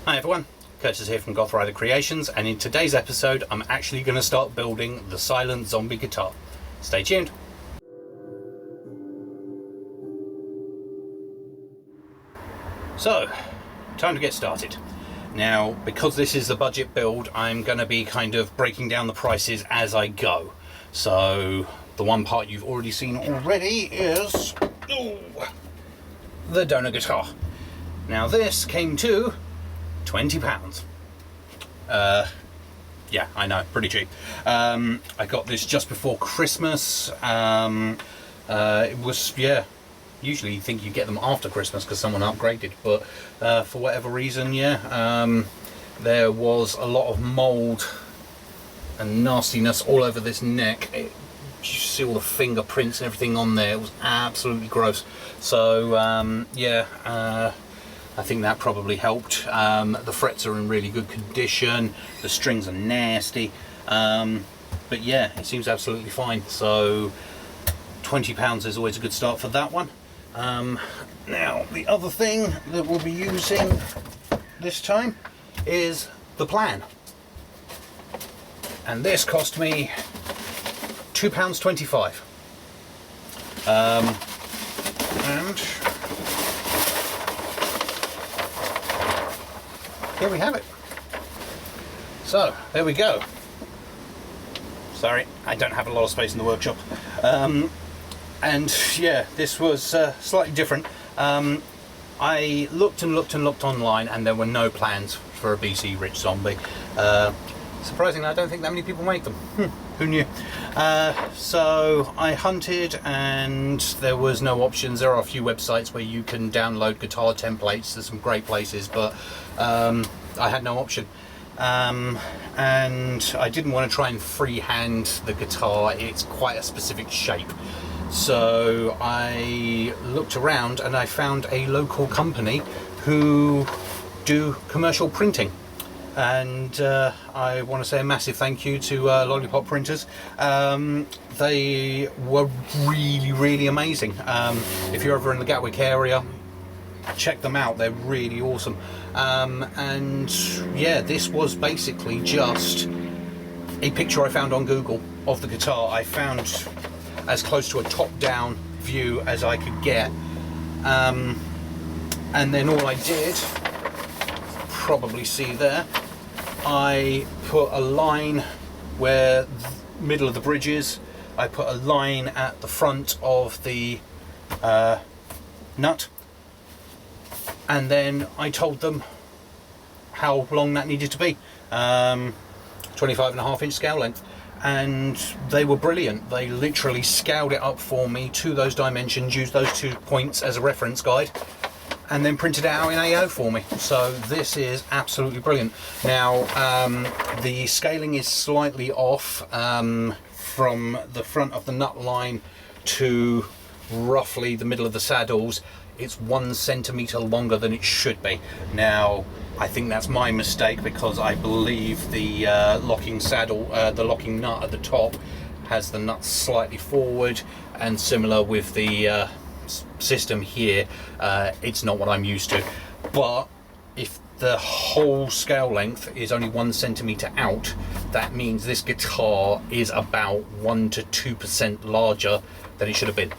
Hi everyone, Curtis here from Goth Rider Creations, and in today's episode I'm actually going to start building the silent zombie guitar. Stay tuned. So, time to get started. Now, because this is the budget build, I'm going to be kind of breaking down the prices as I go. So, the one part you've already seen already is the donor guitar. Now this came to £20. Yeah, I know, pretty cheap. I got this just before Christmas. It was, yeah, usually you think you get them after Christmas because someone upgraded, but for whatever reason, yeah, there was a lot of mold and nastiness all over this neck. You see all the fingerprints and everything on there. It was absolutely gross. So yeah, I think that probably helped. The frets are in really good condition, the strings are nasty, but yeah, it seems absolutely fine. So £20 is always a good start for that one. Now the other thing that we'll be using this time is the plan, and this cost me £2.25. And here we have it. So there we go. Sorry, I don't have a lot of space in the workshop. And yeah, this was slightly different. I looked and looked and looked online, and there were no plans for a BC Rich Zombie. Surprisingly, I don't think that many people make them. Who knew? So I hunted, and there was no options. There are a few websites where you can download guitar templates. There's some great places, but I had no option. And I didn't want to try and freehand the guitar. It's quite a specific shape. So I looked around and I found a local company who do commercial printing. And I want to say a massive thank you to Lollipop Printers. They were really amazing. If you're ever in the Gatwick area, check them out, they're really awesome. And yeah, this was basically just a picture I found on Google of the guitar. I found as close to a top-down view as I could get, and then all I did, probably see there, I put a line where the middle of the bridge is. I put a line at the front of the nut, and then I told them how long that needed to be. 25.5-inch scale length, and they were brilliant. They literally scaled it up for me to those dimensions, used those 2 points as a reference guide, and then printed it out in AO for me. So this is absolutely brilliant. Now the scaling is slightly off from the front of the nut line to roughly the middle of the saddles. It's 1 centimetre longer than it should be. Now I think that's my mistake, because I believe the locking saddle, the locking nut at the top has the nut slightly forward, and similar with the system here, it's not what I'm used to. But if the whole scale length is only 1 centimetre out, that means this guitar is about 1 to 2% larger than it should have been.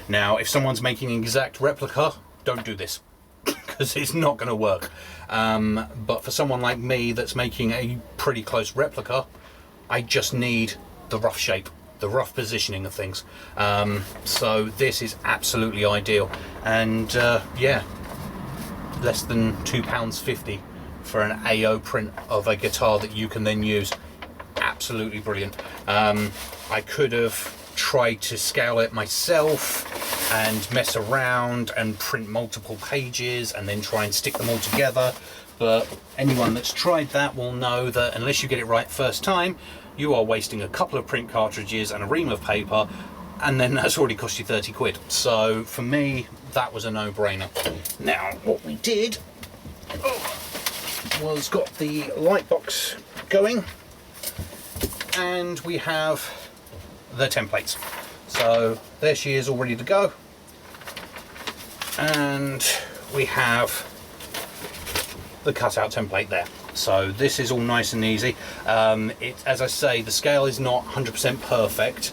Now, if someone's making an exact replica, don't do this, because it's not going to work. But for someone like me that's making a pretty close replica, I just need the rough shape, the rough positioning of things. So this is absolutely ideal. And yeah, less than £2.50 for an AO print of a guitar that you can then use. Absolutely brilliant. I could have tried to scale it myself and mess around and print multiple pages and then try and stick them all together, but anyone that's tried that will know that unless you get it right first time, you are wasting a couple of print cartridges and a ream of paper, and then that's already cost you 30 quid. So for me, that was a no-brainer. Now what we did was got the light box going, and we have the templates. So there she is, all ready to go. And we have the cutout template there. So this is all nice and easy. As I say, the scale is not 100% perfect,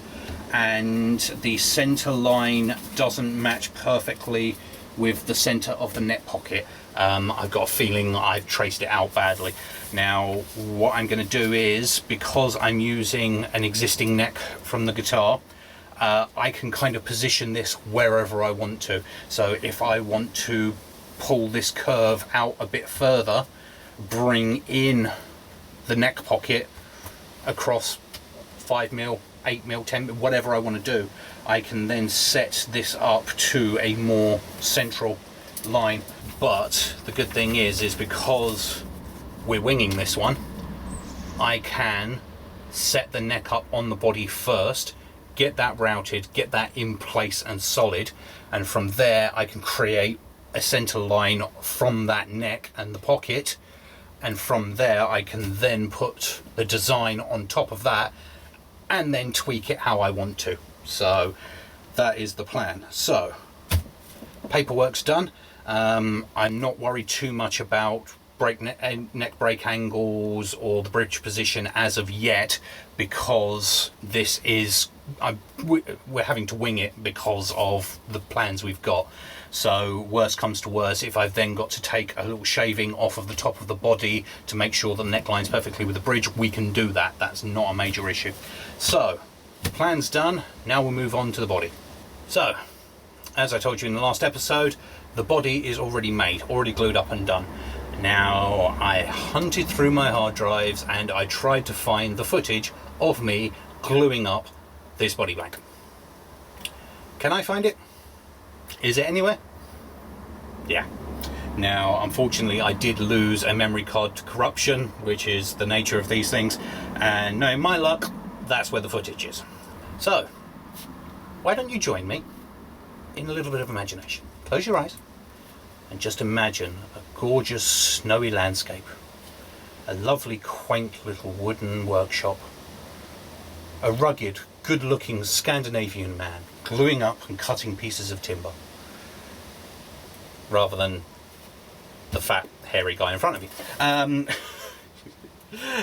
and the center line doesn't match perfectly with the center of the neck pocket. I've got a feeling I've traced it out badly. Now what I'm going to do is, because I'm using an existing neck from the guitar, I can kind of position this wherever I want to. So if I want to pull this curve out a bit further, bring in the neck pocket across 5mm, 8mm, 10mm, whatever I want to do, I can then set this up to a more central line. But the good thing is because we're winging this one, I can set the neck up on the body first, get that routed, get that in place and solid, and from there I can create a center line from that neck and the pocket, and from there I can then put the design on top of that and then tweak it how I want to. So that is the plan. So paperwork's done. I'm not worried too much about neck break angles or the bridge position as of yet, because this is we're having to wing it because of the plans we've got. So worst comes to worst, if I've then got to take a little shaving off of the top of the body to make sure the neck lines perfectly with the bridge, we can do that. That's not a major issue. So plan's done. Now we'll move on to the body. So as I told you in the last episode, the body is already made, already glued up and done. Now I hunted through my hard drives and I tried to find the footage of me gluing up this body blank. Can I find it? Is it anywhere? Yeah. Now unfortunately I did lose a memory card to corruption, which is the nature of these things, and knowing my luck, that's where the footage is. So why don't you join me in a little bit of imagination? Close your eyes and just imagine a gorgeous snowy landscape, a lovely quaint little wooden workshop, a rugged, good-looking Scandinavian man gluing up and cutting pieces of timber, rather than the fat, hairy guy in front of you.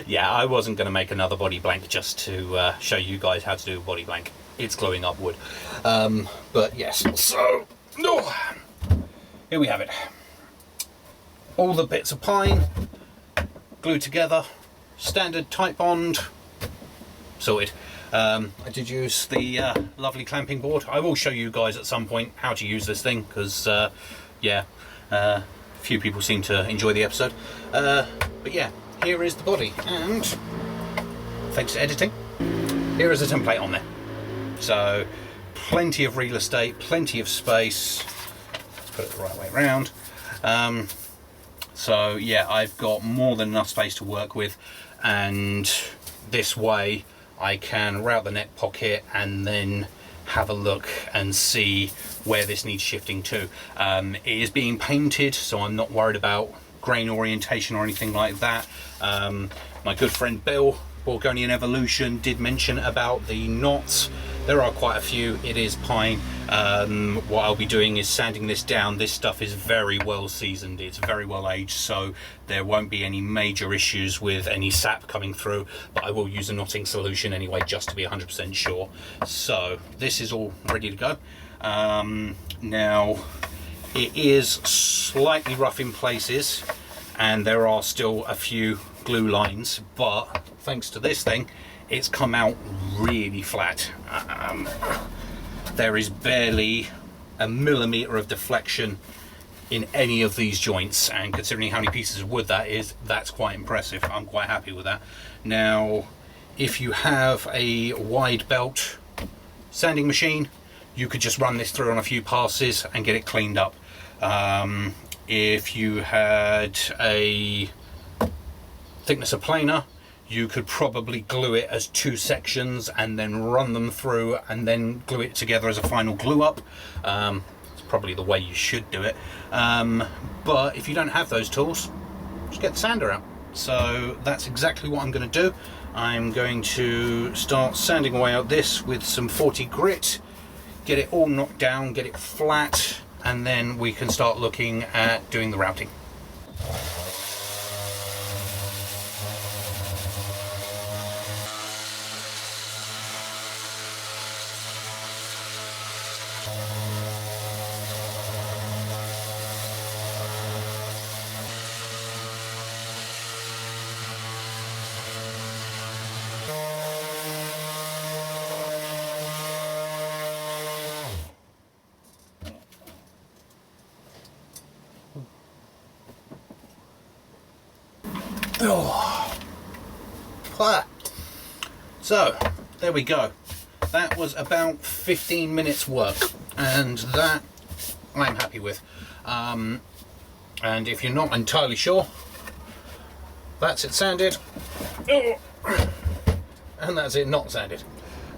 Yeah, I wasn't going to make another body blank just to show you guys how to do a body blank. It's gluing up wood. But yes, so here we have it. All the bits of pine glued together, standard tight bond, sorted. I did use the lovely clamping board. I will show you guys at some point how to use this thing, because yeah, few people seem to enjoy the episode. But yeah, here is the body, and thanks to editing, here is a template on there. So plenty of real estate, plenty of space. Put it the right way around. So yeah, I've got more than enough space to work with, and this way I can route the neck pocket and then have a look and see where this needs shifting to. It is being painted, so I'm not worried about grain orientation or anything like that. My good friend Bill, Borgonian Evolution, did mention about the knots. There are quite a few. It is pine. What I'll be doing is sanding this down. This stuff is very well seasoned, it's very well aged, so there won't be any major issues with any sap coming through, but I will use a knotting solution anyway just to be 100% sure. So this is all ready to go. Now it is slightly rough in places and there are still a few glue lines, but thanks to this thing it's come out really flat. There is barely a millimetre of deflection in any of these joints, and considering how many pieces of wood that is, that's quite impressive. I'm quite happy with that. Now if you have a wide belt sanding machine, you could just run this through on a few passes and get it cleaned up. If you had a thickness of planer, you could probably glue it as two sections and then run them through and then glue it together as a final glue up. It's probably the way you should do it. But if you don't have those tools, just get the sander out. So that's exactly what I'm going to do. I'm going to start sanding away out this with some 40 grit, get it all knocked down, get it flat, and then we can start looking at doing the routing. Oh. So there we go. That was about 15 minutes work, and that I'm happy with. And if you're not entirely sure, that's it sanded, and that's it not sanded.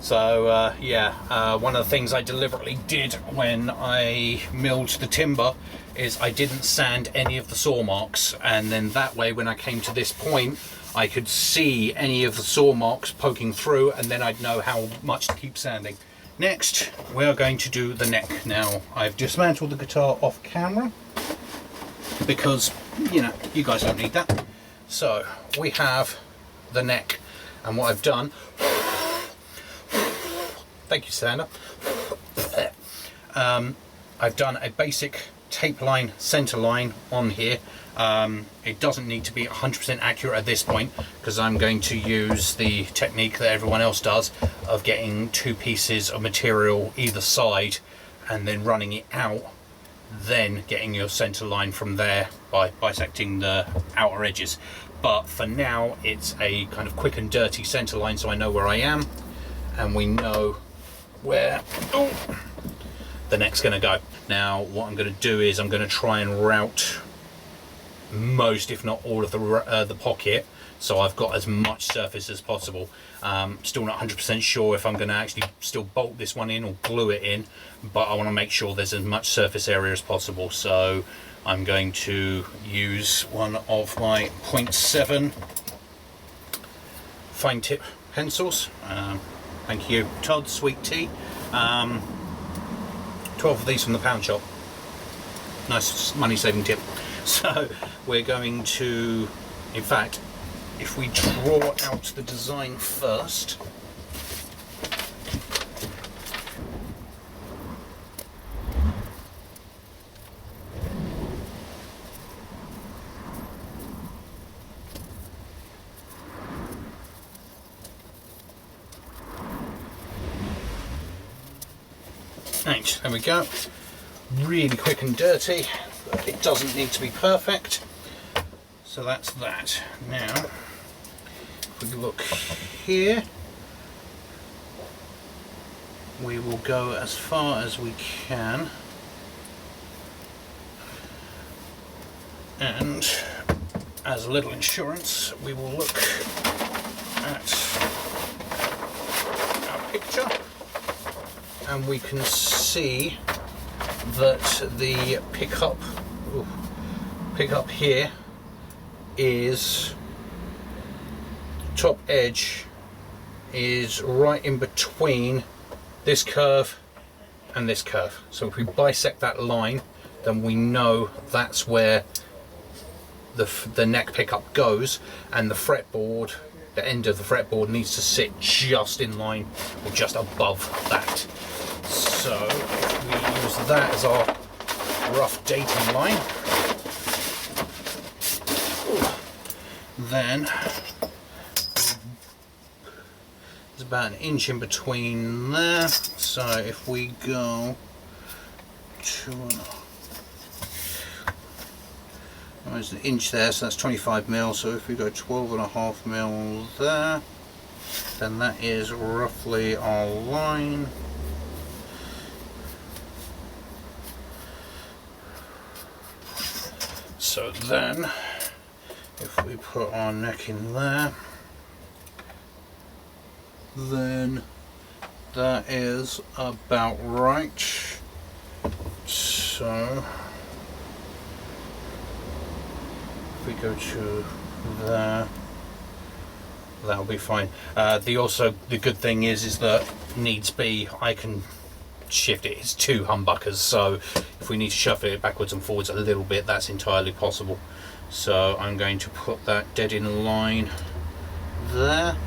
So yeah, one of the things I deliberately did when I milled the timber is I didn't sand any of the saw marks, and then that way when I came to this point I could see any of the saw marks poking through, and then I'd know how much to keep sanding. Next we are going to do the neck. Now I've dismantled the guitar off camera because, you know, you guys don't need that. So we have the neck, and what I've done, thank you Sander, I've done a basic tape line, center line on here. It doesn't need to be 100% accurate at this point because I'm going to use the technique that everyone else does of getting 2 pieces of material either side and then running it out, then getting your center line from there by bisecting the outer edges. But for now it's a kind of quick and dirty center line, so I know where I am and we know where the neck's going to go. Now what I'm going to do is I'm going to try and route most, if not all, of the pocket, so I've got as much surface as possible. Still not 100% sure if I'm going to actually still bolt this one in or glue it in, but I want to make sure there's as much surface area as possible. So I'm going to use one of my 0.7 fine tip pencils. Thank you Todd, Sweet Tea. 12 of these from the pound shop. Nice money saving tip. So we're going to, in fact, if we draw out the design first, right, there we go. Really quick and dirty, but it doesn't need to be perfect. So that's that. Now, if we look here, we will go as far as we can, and as a little insurance, we will look at our picture, and we can see that the pickup here is, top edge is right in between this curve and this curve. So if we bisect that line, then we know that's where the neck pickup goes, and the fretboard, the end of the fretboard, needs to sit just in line or just above that. So if we use that as our rough dating line, then there's about 1 inch in between there. So if we go there's 1 inch there, so that's 25 mil. So if we go 12.5 mil there, then that is roughly our line. So then if we put our neck in there, then that is about right. So if we go to there, that'll be fine. The good thing is that needs be, I can shift it. It's 2 humbuckers, so if we need to shuffle it backwards and forwards a little bit, that's entirely possible. So I'm going to put that dead in line there,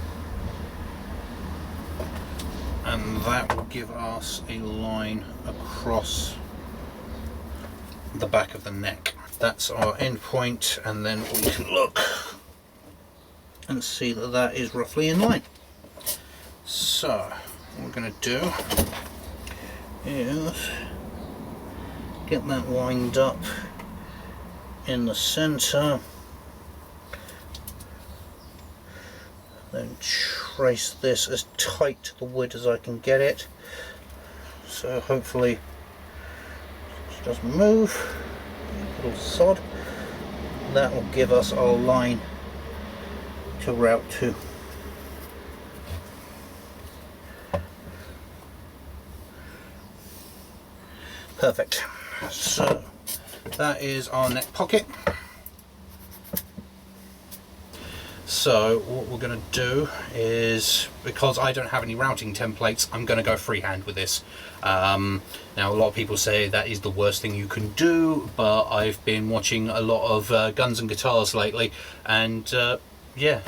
and that will give us a line across the back of the neck. That's our end point, and then we can look and see that that is roughly in line. So what we're going to do is get that lined up in the center, then trace this as tight to the wood as I can get it. So hopefully it doesn't move. Little sod. That will give us our line to route to. Perfect. So that is our neck pocket. So what we're going to do is, because I don't have any routing templates, I'm going to go freehand with this. Now a lot of people say that is the worst thing you can do, but I've been watching a lot of guns and guitars lately, and yeah,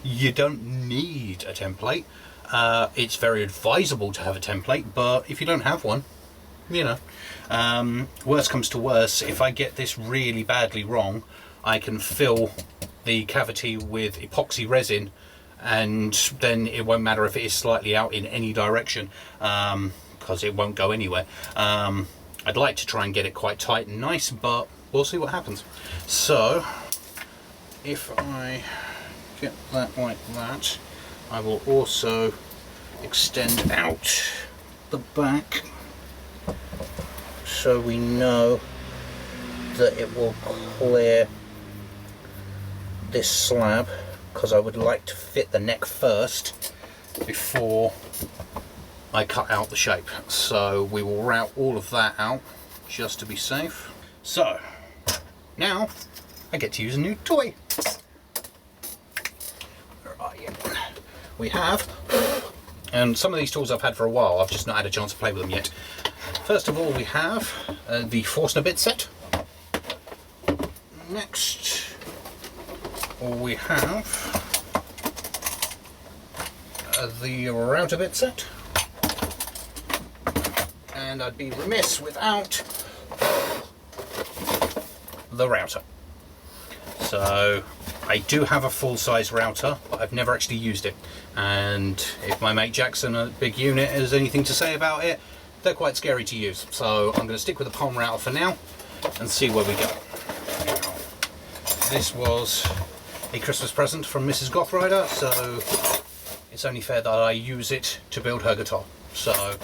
you don't need a template. It's very advisable to have a template, but if you don't have one, you know, worst comes to worst, if I get this really badly wrong, I can fill the cavity with epoxy resin, and then it won't matter if it is slightly out in any direction, because it won't go anywhere. I'd like to try and get it quite tight and nice, but we'll see what happens. So if I get that like that, I will also extend out the back so we know that it will clear this slab, because I would like to fit the neck first before I cut out the shape. So we will route all of that out just to be safe. So now I get to use a new toy. Where are you? We have, and some of these tools I've had for a while, I've just not had a chance to play with them yet. First of all, we have the Forstner bit set. Next we have the router bit set, and I'd be remiss without the router. So I do have a full-size router, but I've never actually used it, and if my mate Jackson, a big unit, has anything to say about it, they're quite scary to use. So I'm going to stick with the palm router for now and see where we go. This was a Christmas present from Mrs. Goth Rider, so it's only fair that I use it to build her guitar. So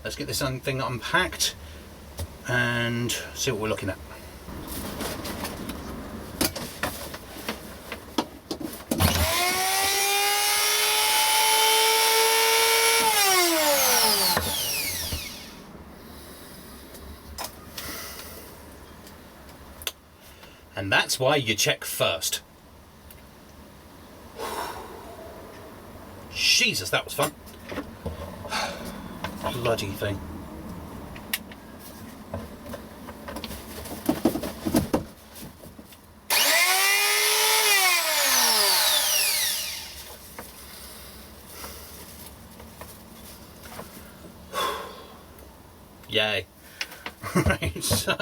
let's get this thing unpacked and see what we're looking at. And that's why you check first. Jesus, that was fun. Bloody thing. Yay. Right, so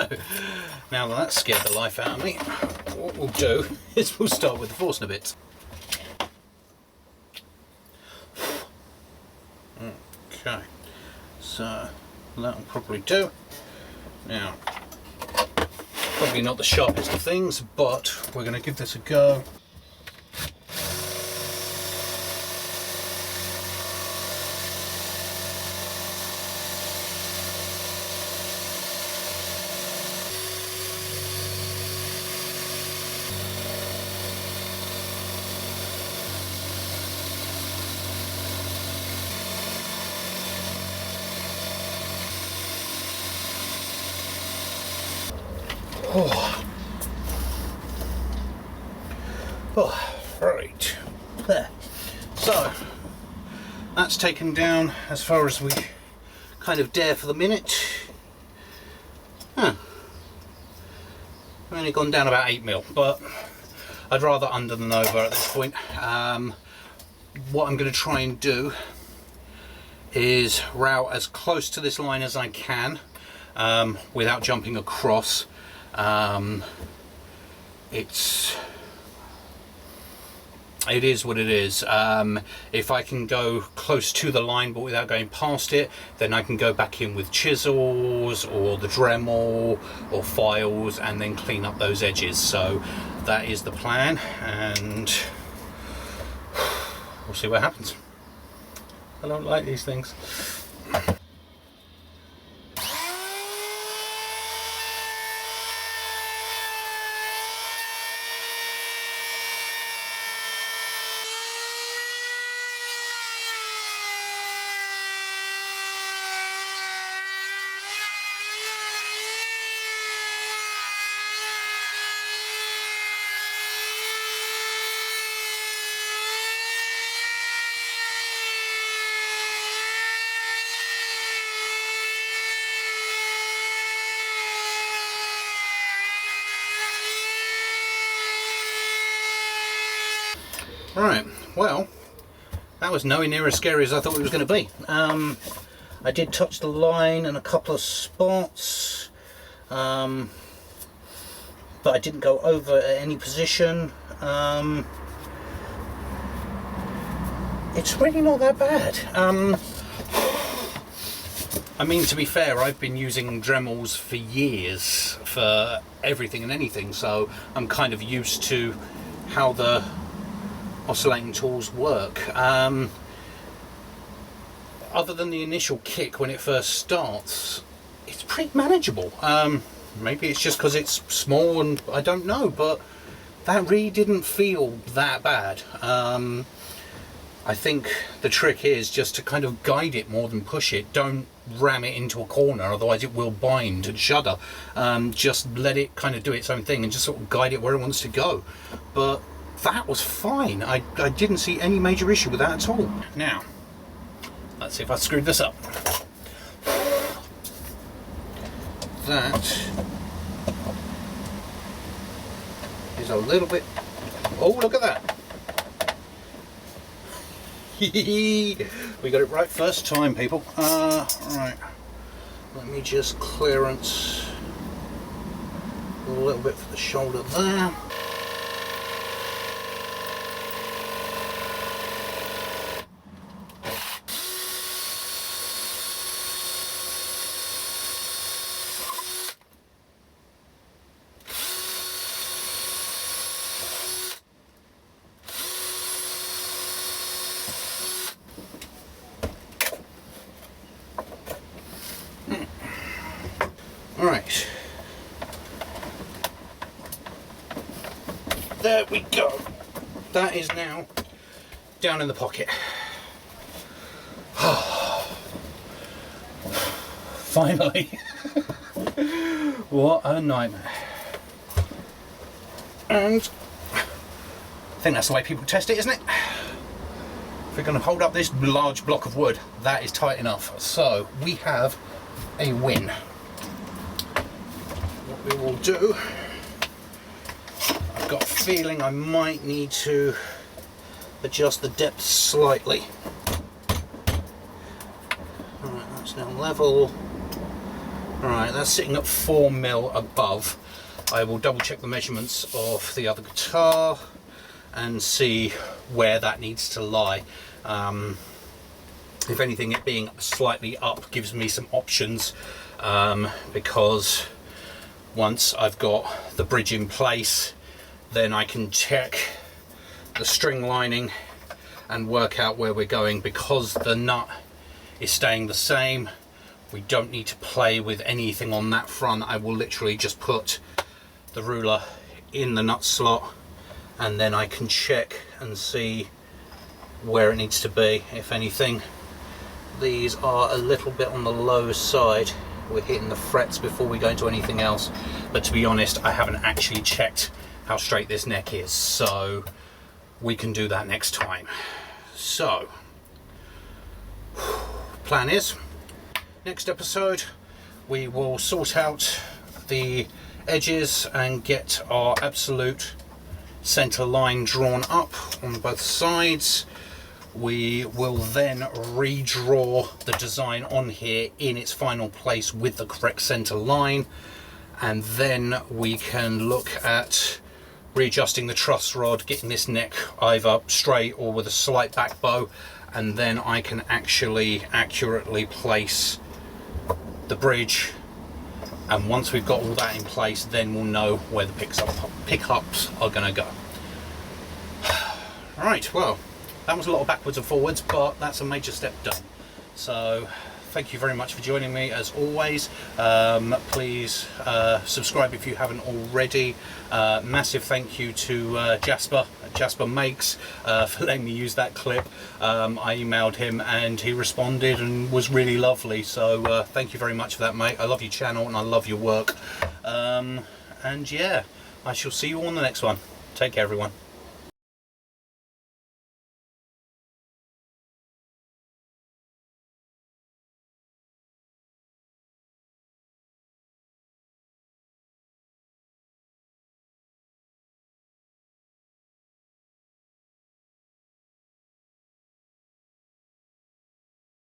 now that scared the life out of me, what we'll do is we'll start with the Forstner bits. Okay, so that'll probably do. Now, probably not the sharpest of things, but we're going to give this a go. Oh, right, there. So that's taken down as far as we kind of dare for the minute. Huh. We've only gone down about 8mm, but I'd rather under than over at this point. What I'm going to try and do is route as close to this line as I can without jumping across. It is what it is. If I can go close to the line but without going past it, then I can go back in with chisels or the Dremel or files and then clean up those edges. So that is the plan, and we'll see what happens. I don't like these things. Right, well, that was nowhere near as scary as I thought it was going to be. I did touch the line in a couple of spots, but I didn't go over at any position. It's really not that bad. I mean, to be fair, I've been using Dremels for years for everything and anything, so I'm kind of used to how the oscillating tools work. Other than the initial kick when it first starts, it's pretty manageable. Maybe it's just because it's small and I don't know, but that really didn't feel that bad. I think the trick is just to kind of guide it more than push it. Don't ram it into a corner, otherwise it will bind and shudder. Just let it kind of do its own thing and just sort of guide it where it wants to go. But that was fine. I didn't see any major issue with that at all. Now, let's see if I screwed this up. That is a little bit... Oh, look at that. We got it right first time, people. Right. Let me just clearance a little bit for the shoulder there. Alright, there we go. That is now down in the pocket. Finally. What a nightmare. And I think that's the way people test it, isn't it? If we're going to hold up this large block of wood, that is tight enough. So we have a win. We will do, I've got a feeling I might need to adjust the depth slightly. Alright, that's now level. Alright, that's sitting at 4mm above. I will double check the measurements of the other guitar and see where that needs to lie. If anything, it being slightly up gives me some options, because once I've got the bridge in place, then I can check the string lining and work out where we're going. Because the nut is staying the same, we don't need to play with anything on that front. I will literally just put the ruler in the nut slot and then I can check and see where it needs to be. If anything, these are a little bit on the low side. We're hitting the frets before we go into anything else, but to be honest, I haven't actually checked how straight this neck is, so we can do that next time. So, plan is, next episode we will sort out the edges and get our absolute center line drawn up on both sides. We will then redraw the design on here in its final place with the correct center line, and then we can look at readjusting the truss rod, getting this neck either straight or with a slight back bow, and then I can actually accurately place the bridge. And once we've got all that in place, then we'll know where the pickups are going to go. Right, well, That was a lot of backwards and forwards, but that's a major step done. So thank you very much for joining me as always. Please subscribe if you haven't already. Massive thank you to Jesper Makes for letting me use that clip. I emailed him and he responded and was really lovely, so thank you very much for that, mate. I love your channel and I love your work, and yeah, I shall see you on the next one. Take care, everyone.